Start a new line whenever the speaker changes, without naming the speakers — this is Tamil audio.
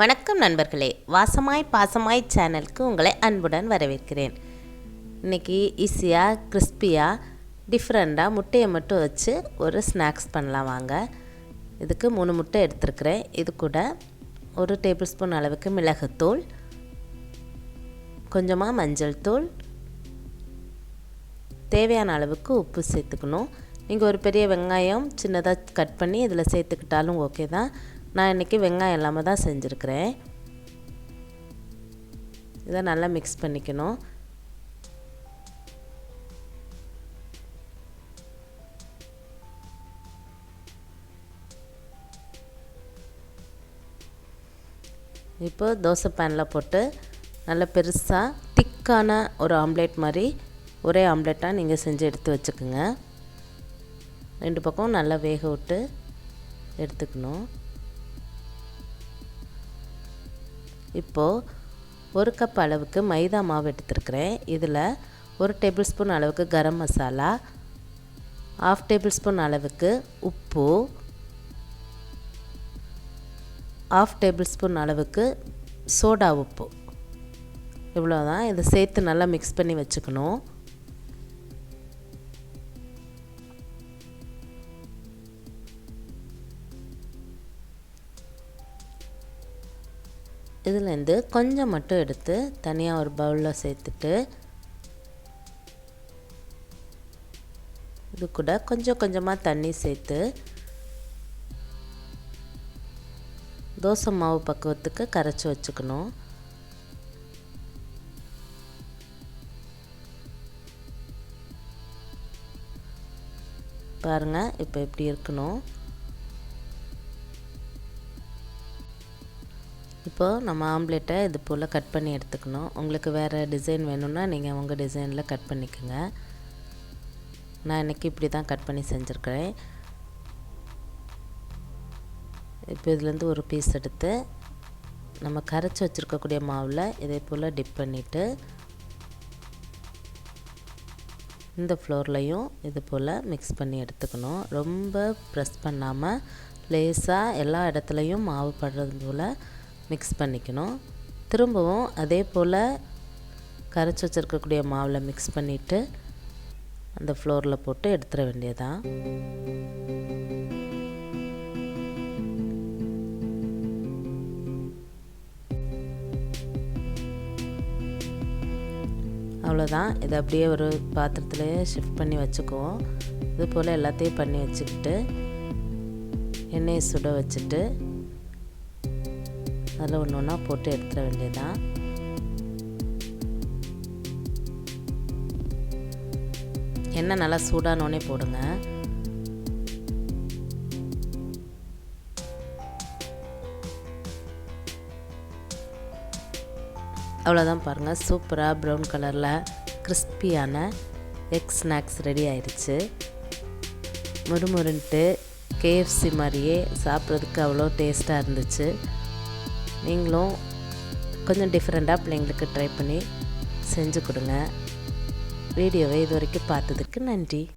வணக்கம் நண்பர்களே, வாசமாய் பாசமாய் சேனலுக்கு உங்களை அன்புடன் வரவேற்கிறேன். இன்றைக்கி ஈஸியாக கிறிஸ்பியாக டிஃப்ரெண்ட்டாக முட்டையை மட்டும் வச்சு ஒரு ஸ்நாக்ஸ் பண்ணலாம் வாங்க. இதுக்கு 3 முட்டை எடுத்துருக்கிறேன். இது கூட 1 டேபிள் ஸ்பூன் அளவுக்கு மிளகுத்தூள், கொஞ்சமாக மஞ்சள் தூள், தேவையான அளவுக்கு உப்பு சேர்த்துக்கணும். நீங்கள் ஒரு பெரிய வெங்காயம் சின்னதாக கட் பண்ணி இதில் சேர்த்துக்கிட்டாலும் ஓகே தான். நான் இன்றைக்கி வெங்காயம் இல்லாமல் தான் செஞ்சுருக்கிறேன். இதை நல்லா மிக்ஸ் பண்ணிக்கணும். இப்போ தோசை பேனில் போட்டு நல்லா பெருசாக திக்கான ஒரு ஆம்லேட் மாதிரி ஒரே ஆம்லேட்டாக நீங்கள் செஞ்சு எடுத்து வச்சுக்கோங்க. 2 பக்கம் நல்லா வேக விட்டு எடுத்துக்கணும். இப்போது 1 கப் அளவுக்கு மைதா மாவு எடுத்துருக்கிறேன். இதில் 1 டேபிள் ஸ்பூன் அளவுக்கு கரம் மசாலா, 1/2 டேபிள் ஸ்பூன் அளவுக்கு உப்பு, 1/2 டேபிள் ஸ்பூன் அளவுக்கு சோடா உப்பு, இவ்வளோதான். இதை சேர்த்து நல்லா மிக்ஸ் பண்ணி வச்சுக்கணும். இதுலேருந்து கொஞ்சம் மட்டும் எடுத்து தனியாக ஒரு பவுலில் சேர்த்துட்டு இது கூட கொஞ்சம் கொஞ்சமாக தண்ணி சேர்த்து தோசை மாவு பக்குவத்துக்கு கரைச்சி வச்சுக்கணும். பாருங்கள், இப்போ எப்படி இருக்கணும். இப்போது நம்ம ஆம்லேட்டை இது போல் கட் பண்ணி எடுத்துக்கணும். உங்களுக்கு வேறு டிசைன் வேணும்னா நீங்கள் உங்கள் டிசைனில் கட் பண்ணிக்கோங்க. நான் இன்றைக்கி இப்படி தான் கட் பண்ணி செஞ்சுருக்கிறேன். இப்போ இதுலேருந்து ஒரு பீஸ் எடுத்து நம்ம கரைச்சி வச்சுருக்கக்கூடிய மாவில் இதே போல் டிப் பண்ணிவிட்டு இந்த ஃப்ளோர்லையும் இது போல் மிக்ஸ் பண்ணி எடுத்துக்கணும். ரொம்ப ப்ரெஸ் பண்ணாமல் லேசாக எல்லா இடத்துலையும் மாவு படுறது போல் மிக்ஸ் பண்ணிக்கணும். திரும்பவும் அதே போல் கரைச்சி வச்சுருக்கக்கூடிய மாவில் மிக்ஸ் பண்ணிவிட்டு அந்த ஃப்ளோரில் போட்டு எடுத்துட வேண்டியதான். அவ்வளோதான். இதை அப்படியே ஒரு பாத்திரத்துலேயே ஷிஃப்ட் பண்ணி வச்சுக்குவோம். இது போல் எல்லாத்தையும் பண்ணி வச்சுக்கிட்டு எண்ணெயை சுட வச்சுட்டு அதில் ஒன்று ஒன்றா போட்டு எடுத்துட வேண்டியதான். எண்ணெய் நல்லா சூடானோடனே போடுங்க. அவ்வளோதான், பாருங்கள், சூப்பராக ப்ரௌன் கலரில் கிறிஸ்பியான எக் ஸ்நாக்ஸ் ரெடி ஆயிடுச்சு. முறுமுறுன்ட்டு KFC மாதிரியே சாப்பிட்றதுக்கு அவ்வளோ டேஸ்ட்டாக இருந்துச்சு. நீங்களும் கொஞ்சம் டிஃப்ரெண்ட்டாக பிள்ளைங்களுக்கு ட்ரை பண்ணி செஞ்சு கொடுங்க. வீடியோவை இது வரைக்கும் பார்த்ததுக்கு நன்றி.